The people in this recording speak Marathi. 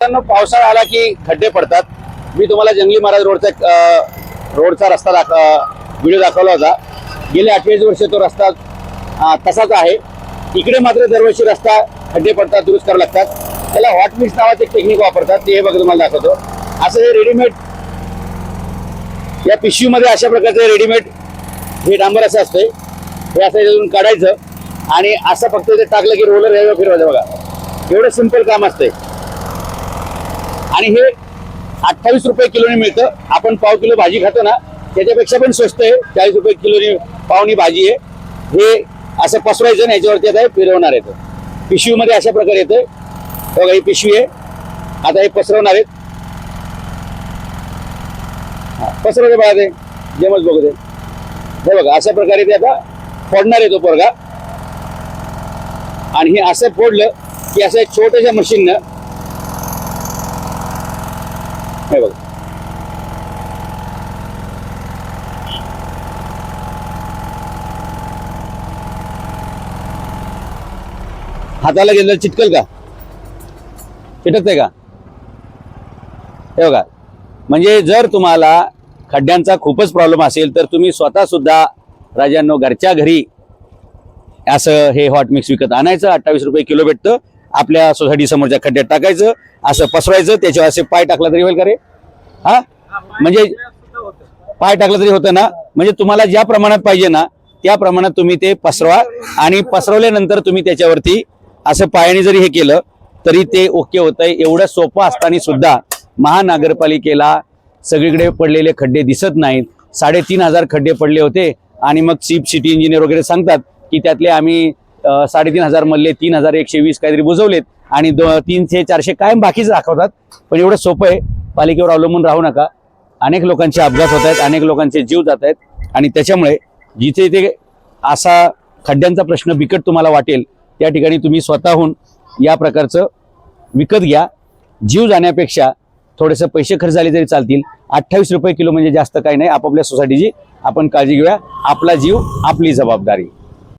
पावसाळा आला की खड्डे पडतात. मी तुम्हाला जंगली महाराज रोडचा रस्ता व्हिडिओ दाखवला होता. गेले 28 वर्ष तो रस्ता तसाच आहे. इकडे मात्र दरवर्षी रस्ता खड्डे पडतात, दुरुस्त करावे लागतात. त्याला हॉट मिक्स नावाचे टेक्निक वापरतात. ते बघा तुम्हाला दाखवतो. असं हे रेडीमेड या पिशवीमध्ये अशा प्रकारचे रेडीमेड हे डांबर असं असते. हे असं यातून काढायचं आणि असं फक्त ते टाकलं की रोलर हे फिरवायचं. बघा एवढं सिंपल काम असते. आणि हे 28 रुपये किलोने मिळतं. आपण पाव किलो भाजी खातो ना, त्याच्यापेक्षा पण स्वस्त आहे. 40 रुपये किलोनी पावनी भाजी आहे. हे असं पसरायचं ना, याच्यावरती आता हे फिरवणार येतं. पिशवीमध्ये अशा प्रकारे येतं. बघा ही पिशवी आहे. आता हे पसरवणार आहेत. पसरवते बघा ते जेमच बघू ते. हे बघा अशा प्रकारे ते आता फोडणार येतो पोरगा. आणि हे असं फोडलं की असं एक छोट्याशा मशीननं हे बघा हाताला घेतलं चिटकल का? चिटकते का? हे बघा. म्हणजे जर तुम्हाला खड्ड्यांचा खूपच प्रॉब्लेम असेल तर तुम्ही स्वतः सुद्धा राजांनो घरच्या घरी असं हे हॉट मिक्स विकत आणायचं. 28 रुपये किलो भेटतं. आपल्या सोसायटी समोरच्या खड्ड्यात टाकायचं, असं पसरायचं. त्याच्यावर असे पाय टाकला तरी होईल का रे? हा म्हणजे पाय टाकला तरी होतं ना. म्हणजे तुम्हाला ज्या प्रमाणात पाहिजे ना त्या प्रमाणात तुम्ही ते पसरवा. आणि पसरवल्यानंतर तुम्ही त्याच्यावरती असं पायाने जरी हे केलं तरी ते ओके होतंय. एवढं सोपं असताना सुद्धा महानगरपालिकेला सगळीकडे पडलेले खड्डे दिसत नाहीत. 3,500 खड्डे पडले होते. आणि मग चीफ सिटी इंजिनियर वगैरे सांगतात की त्यातले आम्ही 3,500 मधले 3,120 काहीतरी बुजवलेत आणि 300-400 कायम बाकीच दाखवतात. पण एवढं सोपं आहे. पालिकेवर अवलंबून राहू नका. अनेक लोकांचे अपघात होत आहेत, अनेक लोकांचे जीव जात आहेत. आणि त्याच्यामुळे जिथे इथे असा खड्ड्यांचा प्रश्न बिकट तुम्हाला वाटेल त्या ठिकाणी तुम्ही स्वतःहून या प्रकारचं विकत घ्या. जीव जाण्यापेक्षा थोडेसे पैसे खर्च झाले तरी चालतील. 28 रुपये किलो म्हणजे जास्त काही नाही. आपापल्या सोसायटीची आपण काळजी घेऊया. आपला जीव आपली जबाबदारी.